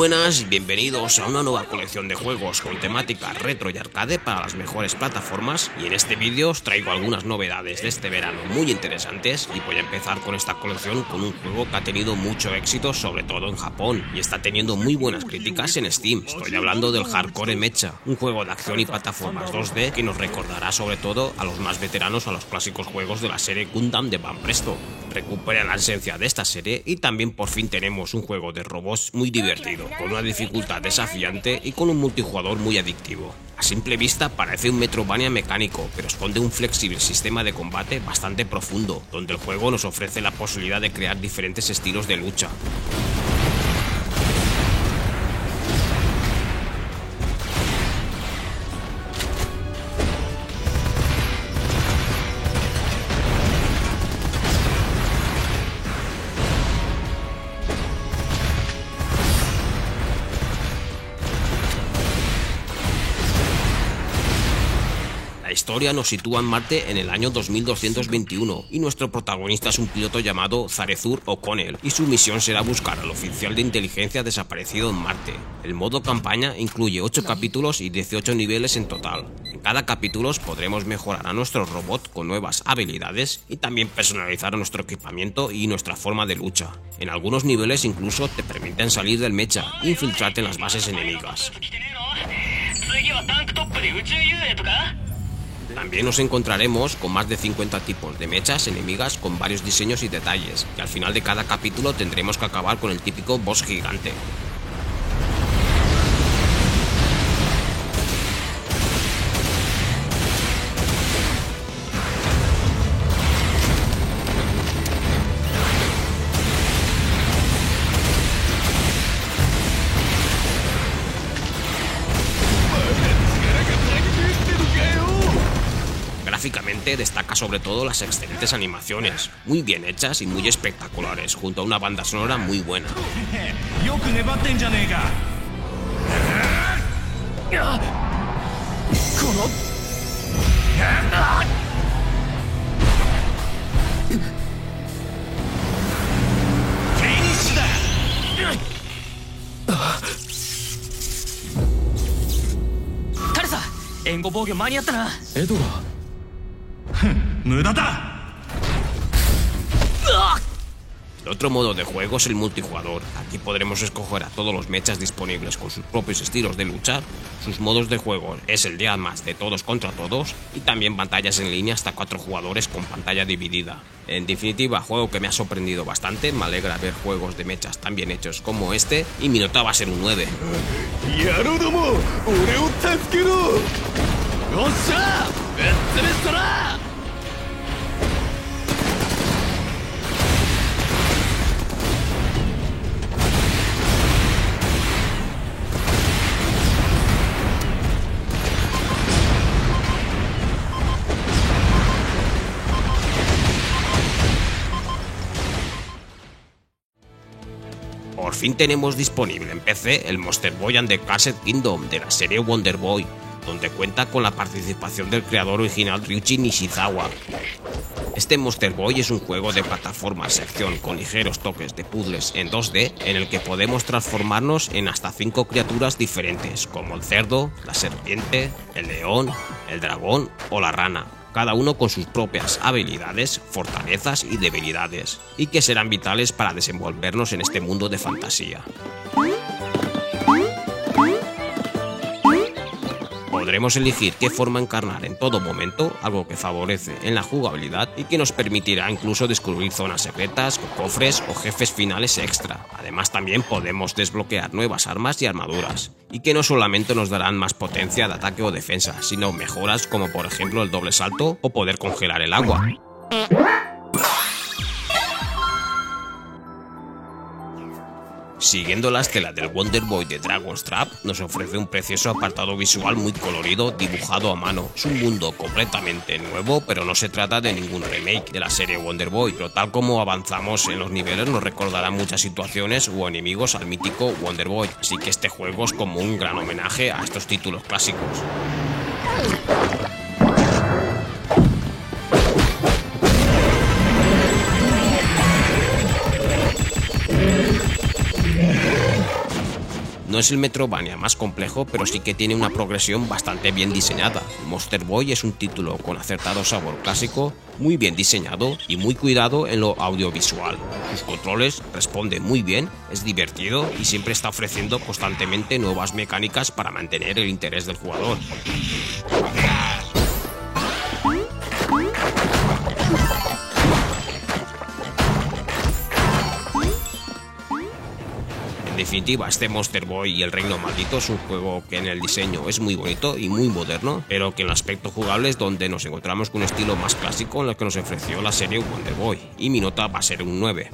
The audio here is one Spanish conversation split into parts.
buenas y bienvenidos a una nueva colección de juegos con temática retro y arcade para las mejores plataformas, y en este vídeo os traigo algunas novedades de este verano muy interesantes. Y voy a empezar con esta colección con un juego que ha tenido mucho éxito, sobre todo en Japón, y está teniendo muy buenas críticas en Steam. Estoy hablando del Hardcore Mecha, un juego de acción y plataformas 2D que nos recordará sobre todo a los más veteranos a los clásicos juegos de la serie Gundam de Banpresto. Recupera la esencia de esta serie y también por fin tenemos un juego de robots muy divertido, con una dificultad desafiante y con un multijugador muy adictivo. A simple vista parece un Metroidvania mecánico, pero esconde un flexible sistema de combate bastante profundo, donde el juego nos ofrece la posibilidad de crear diferentes estilos de lucha. La historia nos sitúa en Marte en el año 2221 y nuestro protagonista es un piloto llamado Zarezur O'Connell, y su misión será buscar al oficial de inteligencia desaparecido en Marte. El modo campaña incluye 8 capítulos y 18 niveles en total. En cada capítulo podremos mejorar a nuestro robot con nuevas habilidades y también personalizar nuestro equipamiento y nuestra forma de lucha. En algunos niveles incluso te permiten salir del mecha e infiltrarte en las bases enemigas. También nos encontraremos con más de 50 tipos de mechas enemigas con varios diseños y detalles, y al final de cada capítulo tendremos que acabar con el típico boss gigante. Gráficamente destaca sobre todo las excelentes animaciones, muy bien hechas y muy espectaculares, junto a una banda sonora muy buena. El otro modo de juego es el multijugador. Aquí podremos escoger a todos los mechas disponibles con sus propios estilos de lucha. Sus modos de juego es el de más de todos contra todos y también pantallas en línea hasta 4 jugadores con pantalla dividida. En definitiva, juego que me ha sorprendido bastante. Me alegra ver juegos de mechas tan bien hechos como este, y mi nota va a ser un 9. Por fin tenemos disponible en PC el Monster Boy and the Cursed Kingdom de la serie Wonder Boy, donde cuenta con la participación del creador original Ryuichi Nishizawa. Este Monster Boy es un juego de plataformas sección con ligeros toques de puzzles en 2D, en el que podemos transformarnos en hasta 5 criaturas diferentes, como el cerdo, la serpiente, el león, el dragón o la rana, cada uno con sus propias habilidades, fortalezas y debilidades, y que serán vitales para desenvolvernos en este mundo de fantasía. Podremos elegir qué forma encarnar en todo momento, algo que favorece en la jugabilidad y que nos permitirá incluso descubrir zonas secretas, cofres o jefes finales extra. Además también podemos desbloquear nuevas armas y armaduras, y que no solamente nos darán más potencia de ataque o defensa, sino mejoras como por ejemplo el doble salto o poder congelar el agua. Siguiendo la estela del Wonder Boy de Dragon's Trap, nos ofrece un precioso apartado visual muy colorido, dibujado a mano. Es un mundo completamente nuevo, pero no se trata de ningún remake de la serie Wonder Boy, pero tal como avanzamos en los niveles nos recordará muchas situaciones o enemigos al mítico Wonder Boy, así que este juego es como un gran homenaje a estos títulos clásicos. No es el Metroidvania más complejo, pero sí que tiene una progresión bastante bien diseñada. Monster Boy es un título con acertado sabor clásico, muy bien diseñado y muy cuidado en lo audiovisual. Sus controles responden muy bien, es divertido y siempre está ofreciendo constantemente nuevas mecánicas para mantener el interés del jugador. En definitiva, este Monster Boy y el Reino Maldito es un juego que en el diseño es muy bonito y muy moderno, pero que en el aspecto jugable es donde nos encontramos con un estilo más clásico en el que nos ofreció la serie Wonder Boy, y mi nota va a ser un 9.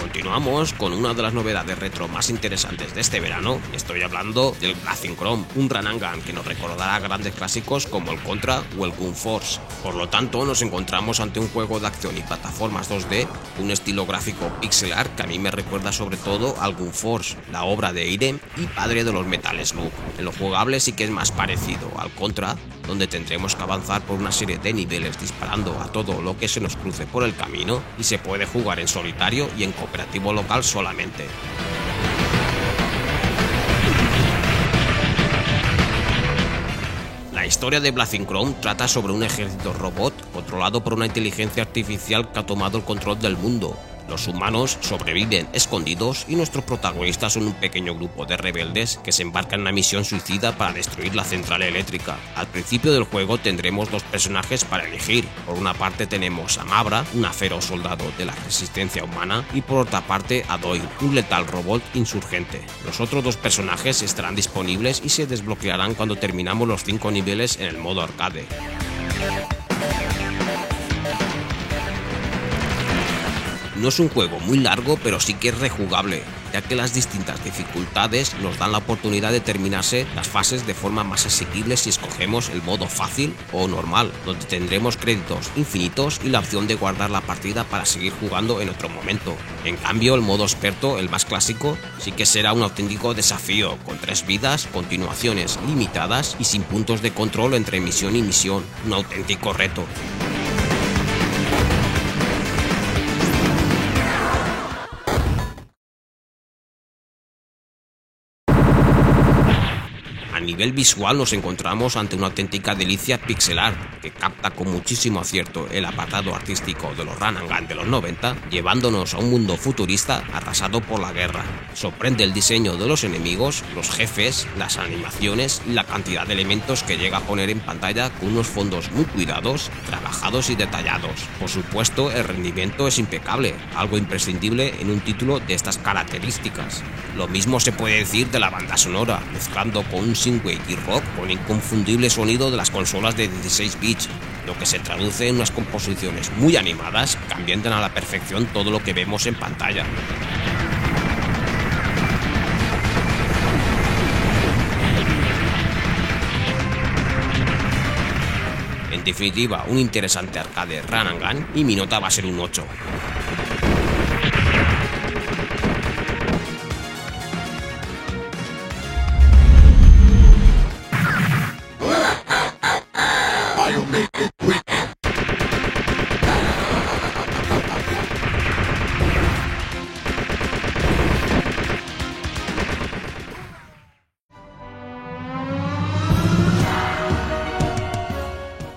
Continuamos con una de las novedades retro más interesantes de este verano. Estoy hablando del Blazing Chrome, un run and gun que nos recordará grandes clásicos como el Contra o el Gun Force. Por lo tanto, nos encontramos ante un juego de acción y plataformas 2D, un estilo gráfico pixel art que a mí me recuerda sobre todo al Gun Force, la obra de Irem y padre de los Metal Slug. En lo jugable sí que es más parecido al Contra, donde tendremos que avanzar por una serie de niveles disparando a todo lo que se nos cruce por el camino, y se puede jugar en solitario y en cooperativo local solamente. La historia de Blazing Chrome trata sobre un ejército robot controlado por una inteligencia artificial que ha tomado el control del mundo. Los humanos sobreviven escondidos y nuestros protagonistas son un pequeño grupo de rebeldes que se embarcan en una misión suicida para destruir la central eléctrica. Al principio del juego tendremos dos personajes para elegir. Por una parte tenemos a Mabra, un feroz soldado de la resistencia humana, y por otra parte a Doyle, un letal robot insurgente. Los otros dos personajes estarán disponibles y se desbloquearán cuando terminamos los 5 niveles en el modo arcade. No es un juego muy largo, pero sí que es rejugable, ya que las distintas dificultades nos dan la oportunidad de terminarse las fases de forma más asequible si escogemos el modo fácil o normal, donde tendremos créditos infinitos y la opción de guardar la partida para seguir jugando en otro momento. En cambio, el modo experto, el más clásico, sí que será un auténtico desafío, con 3 vidas, continuaciones limitadas y sin puntos de control entre misión y misión, un auténtico reto. A nivel visual nos encontramos ante una auténtica delicia pixel art que capta con muchísimo acierto el apartado artístico de los run and gun de los 90, llevándonos a un mundo futurista arrasado por la guerra. Sorprende el diseño de los enemigos, los jefes, las animaciones y la cantidad de elementos que llega a poner en pantalla con unos fondos muy cuidados, trabajados y detallados. Por supuesto, el rendimiento es impecable, algo imprescindible en un título de estas características. Lo mismo se puede decir de la banda sonora, mezclando con un synthwave y rock con el inconfundible sonido de las consolas de 16 bits, lo que se traduce en unas composiciones muy animadas que ambientan a la perfección todo lo que vemos en pantalla. En definitiva, un interesante arcade run and gun, y mi nota va a ser un 8.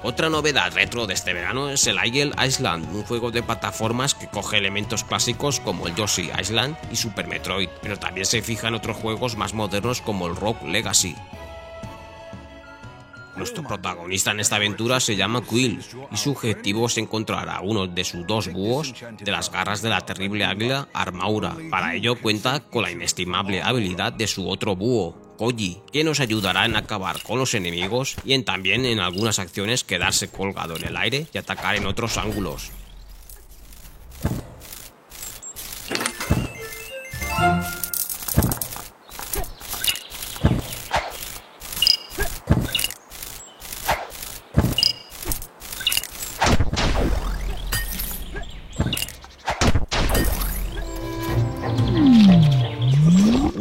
Otra novedad retro de este verano es el Eagle Island, un juego de plataformas que coge elementos clásicos como el Yoshi Island y Super Metroid, pero también se fija en otros juegos más modernos como el Rogue Legacy. Nuestro protagonista en esta aventura se llama Quill, y su objetivo es encontrar a uno de sus 2 búhos de las garras de la terrible águila Armaura. Para ello cuenta con la inestimable habilidad de su otro búho, Koji, que nos ayudará en acabar con los enemigos y también en algunas acciones quedarse colgado en el aire y atacar en otros ángulos.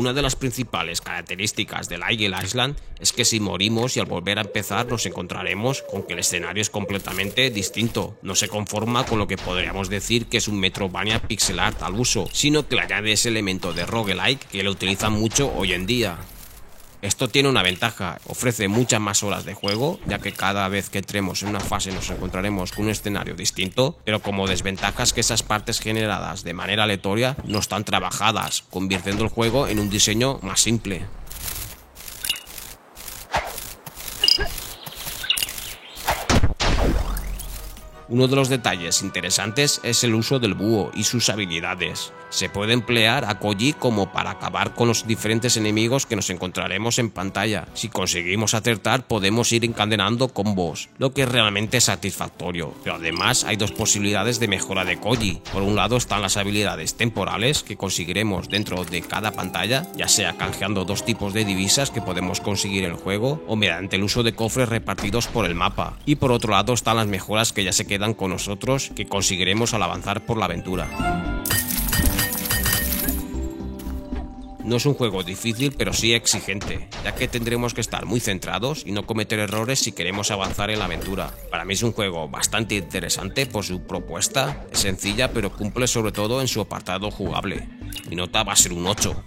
Una de las principales características del Eagle Island es que si morimos y al volver a empezar nos encontraremos con que el escenario es completamente distinto. No se conforma con lo que podríamos decir que es un Metroidvania pixel art al uso, sino que le añade ese elemento de roguelike que lo utilizan mucho hoy en día. Esto tiene una ventaja, ofrece muchas más horas de juego, ya que cada vez que entremos en una fase nos encontraremos con un escenario distinto, pero como desventaja es que esas partes generadas de manera aleatoria no están trabajadas, convirtiendo el juego en un diseño más simple. Uno de los detalles interesantes es el uso del búho y sus habilidades. Se puede emplear a Koji como para acabar con los diferentes enemigos que nos encontraremos en pantalla. Si conseguimos acertar podemos ir encadenando combos, lo que es realmente satisfactorio. Pero además hay dos posibilidades de mejora de Koji. Por un lado están las habilidades temporales que conseguiremos dentro de cada pantalla, ya sea canjeando dos tipos de divisas que podemos conseguir en el juego o mediante el uso de cofres repartidos por el mapa. Y por otro lado están las mejoras que ya se quedan con nosotros que conseguiremos al avanzar por la aventura. No es un juego difícil, pero sí exigente, ya que tendremos que estar muy centrados y no cometer errores si queremos avanzar en la aventura. Para mí es un juego bastante interesante por su propuesta, es sencilla pero cumple sobre todo en su apartado jugable. Mi nota va a ser un 8.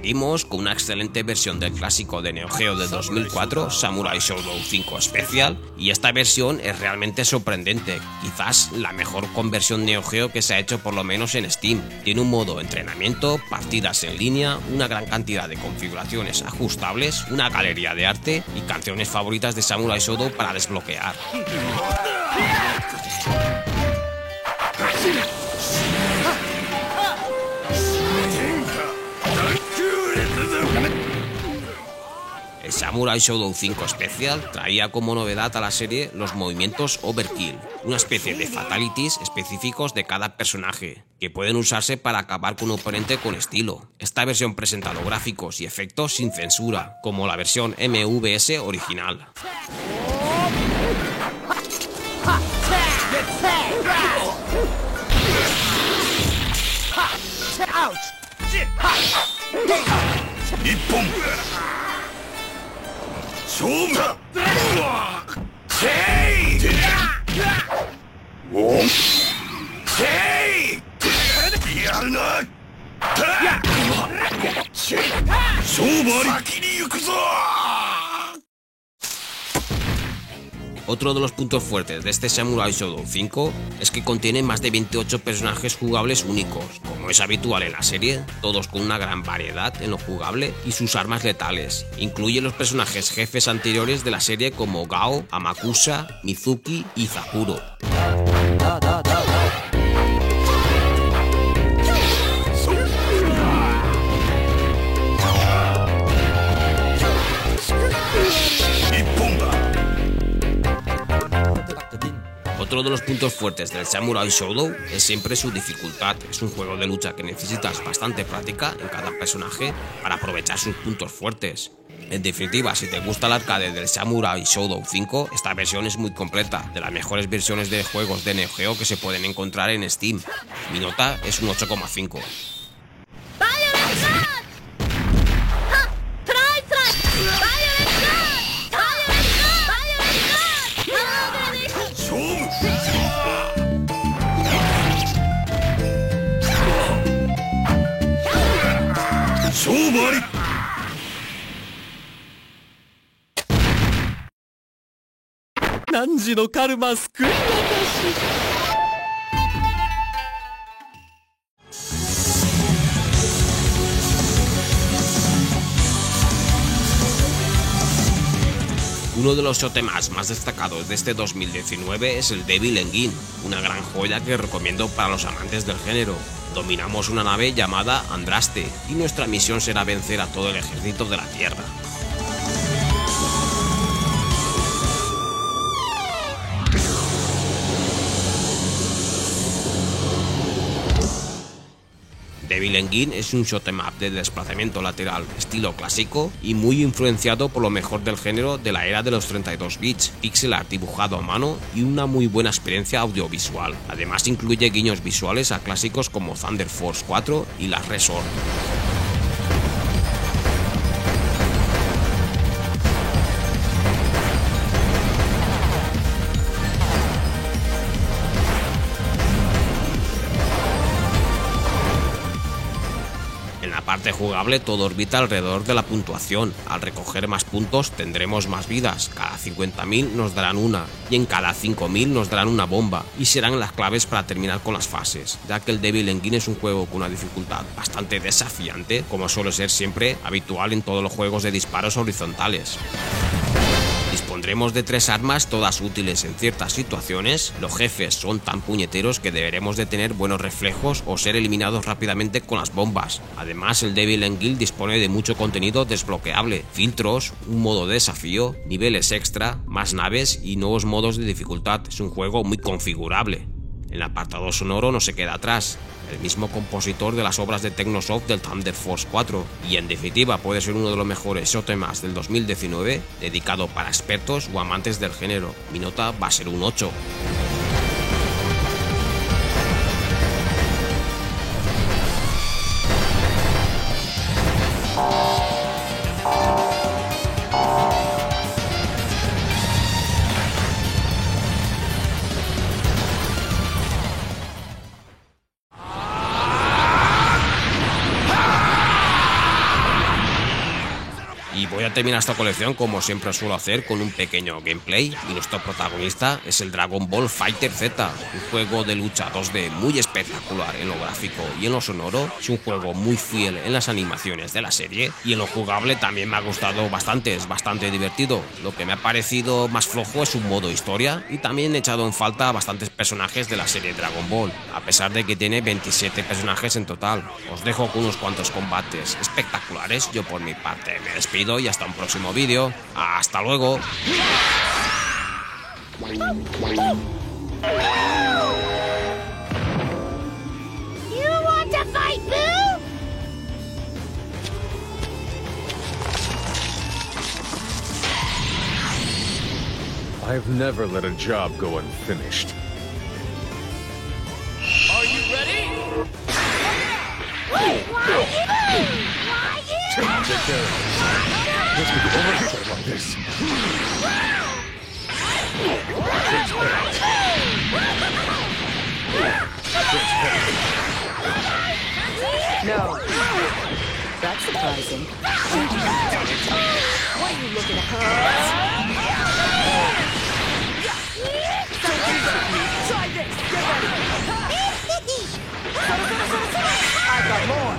Seguimos con una excelente versión del clásico de Neo Geo de 2004, Samurai Shodown 5 Special, y esta versión es realmente sorprendente, quizás la mejor conversión Neo Geo que se ha hecho por lo menos en Steam. Tiene un modo entrenamiento, partidas en línea, una gran cantidad de configuraciones ajustables, una galería de arte y canciones favoritas de Samurai Shodown para desbloquear. El Samurai Shodown 5 Special traía como novedad a la serie los movimientos Overkill, una especie de fatalities específicos de cada personaje, que pueden usarse para acabar con un oponente con estilo. Esta versión presenta los gráficos y efectos sin censura, como la versión MVS original. Otro de los puntos fuertes de este Samurai Shodown 5 es que contiene más de 28 personajes jugables únicos, como es habitual en la serie, todos con una gran variedad en lo jugable y sus armas letales. Incluye los personajes jefes anteriores de la serie como Gao, Amakusa, Mizuki y Zakuro. Otro de los puntos fuertes del Samurai Shodown es siempre su dificultad. Es un juego de lucha que necesitas bastante práctica en cada personaje para aprovechar sus puntos fuertes. En definitiva, si te gusta el arcade del Samurai Shodown 5, esta versión es muy completa, de las mejores versiones de juegos de Neo Geo que se pueden encontrar en Steam. Mi nota es un 8,5. Uno de los shotemas más destacados de este 2019 es el Devil Engine, una gran joya que recomiendo para los amantes del género. Dominamos una nave llamada Andraste y nuestra misión será vencer a todo el ejército de la Tierra. Devil Engine es un shoot 'em up de desplazamiento lateral estilo clásico y muy influenciado por lo mejor del género de la era de los 32 bits, pixel art dibujado a mano y una muy buena experiencia audiovisual. Además incluye guiños visuales a clásicos como Thunder Force 4 y Last Resort. En la parte jugable todo orbita alrededor de la puntuación. Al recoger más puntos tendremos más vidas, cada 50.000 nos darán una y en cada 5.000 nos darán una bomba y serán las claves para terminar con las fases, ya que el Devil Engine es un juego con una dificultad bastante desafiante, como suele ser siempre habitual en todos los juegos de disparos horizontales. Dispondremos de 3 armas, todas útiles en ciertas situaciones. Los jefes son tan puñeteros que deberemos de tener buenos reflejos o ser eliminados rápidamente con las bombas. Además, el Devil Engine dispone de mucho contenido desbloqueable, filtros, un modo de desafío, niveles extra, más naves y nuevos modos de dificultad. Es un juego muy configurable. El apartado sonoro no se queda atrás, el mismo compositor de las obras de Technosoft del Thunder Force 4, y en definitiva puede ser uno de los mejores shotemas del 2019, dedicado para expertos o amantes del género. Mi nota va a ser un 8. Y voy a terminar esta colección como siempre suelo hacer con un pequeño gameplay y nuestro protagonista es el Dragon Ball Fighter Z, un juego de lucha 2D muy espectacular en lo gráfico y en lo sonoro. Es un juego muy fiel en las animaciones de la serie y en lo jugable también me ha gustado bastante, es bastante divertido. Lo que me ha parecido más flojo es un modo historia y también he echado en falta a bastantes personajes de la serie Dragon Ball, a pesar de que tiene 27 personajes en total. Os dejo con unos cuantos combates espectaculares, yo por mi parte me despido y hasta un próximo vídeo. ¡Hasta luego! I've never let a job go unfinished. Are you ready? Take care of this. Let's get over here like this. No. That's surprising. What are you looking at? Try this! Get ready! I've got more!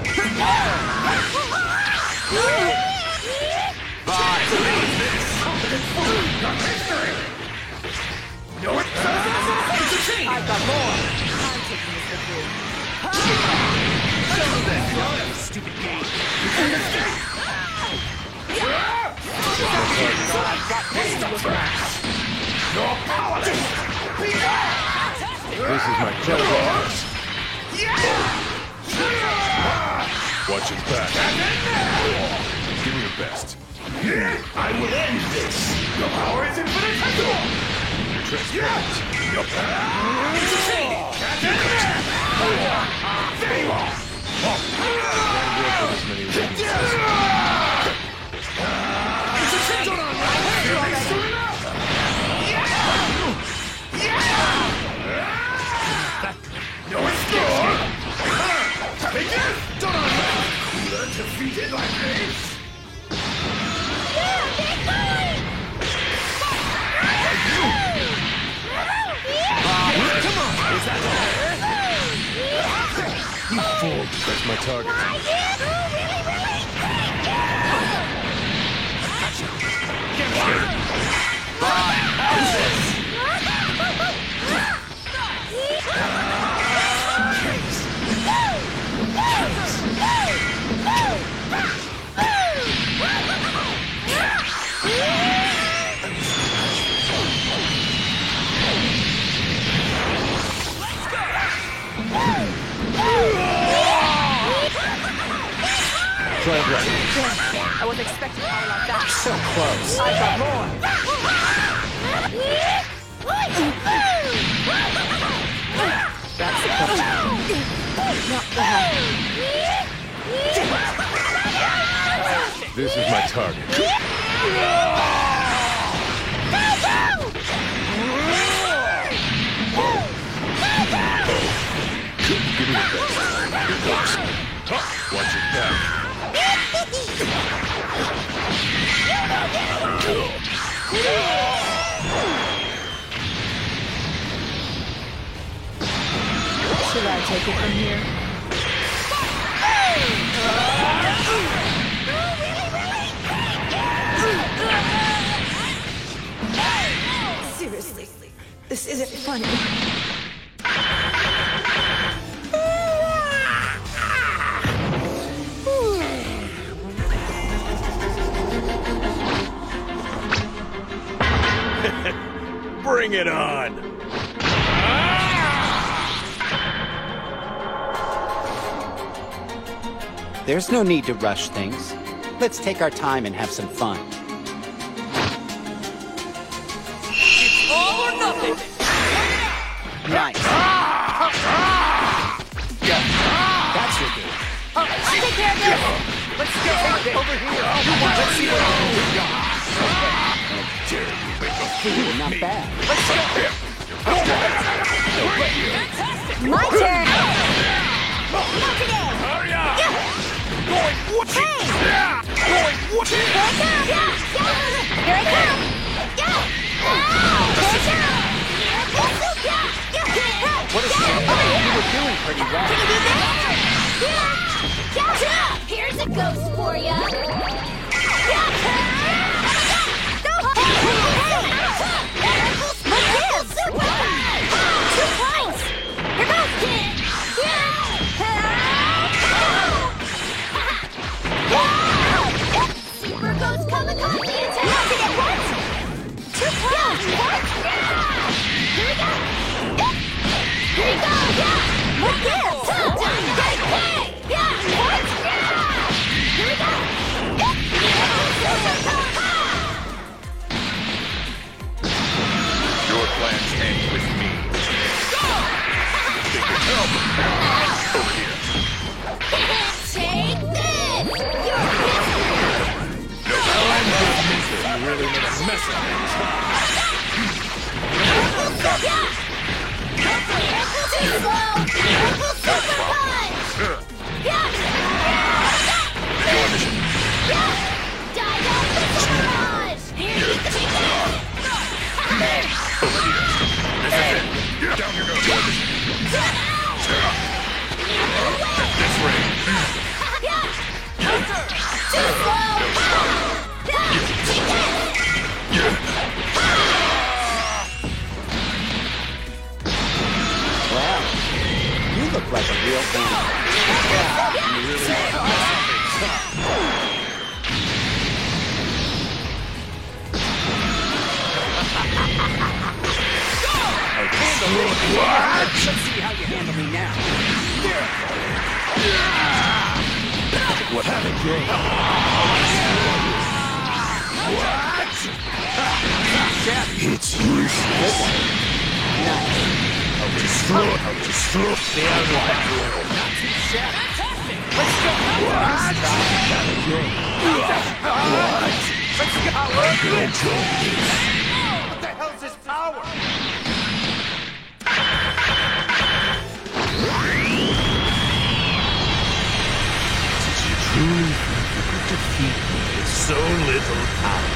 I've got more! I'm taking this with you. Stupid game. I've got this to look at. This is my chance. Watch his back. Give me your best. I will end this. Your power is infinitesimal. You're transparent. Entertaining. There you are. Can't work with as many weaknesses. No escape. Take this. Cooler defeated like this. Come on. Is that You fool. That's my target. Get one. Try it right. I wasn't expecting power like that. So close. I got more. That's it. Not bad. This is my target. Give me your best. Here goes. Huh. Watch your back. Should I take it from here? Seriously, this isn't funny. Bring it on! There's no need to rush things. Let's take our time and have some fun. It's all or nothing! Nice. That's your game. I'll take care of this! Let's go! Over here! Let's see what we got! Not bad. Let's go! My turn! Not today! Hurry up! Hey! Here I come! What a shame. You were doing pretty well. Here's a ghost for ya! Super Ghost Kamikaze attack! Not to get what? Too close! Here we go! Here we go! What gives? Yeah! What? Here we go! Your plans end with me. Take your help! Over here. Take this! You're You really made a mess of things. too slow! Super punch! Your mission. Dino Barrage! Over here. This is it. Down you go. Your mission. This way. Too slow! Wow. You look like a real fan. Let's see how you handle me now. What happened, bro? It's useless. Nice. I'll destroy the outline. Let's go! What? Let's go! What the hell's this power? Did you truly think you could defeat me with so little power?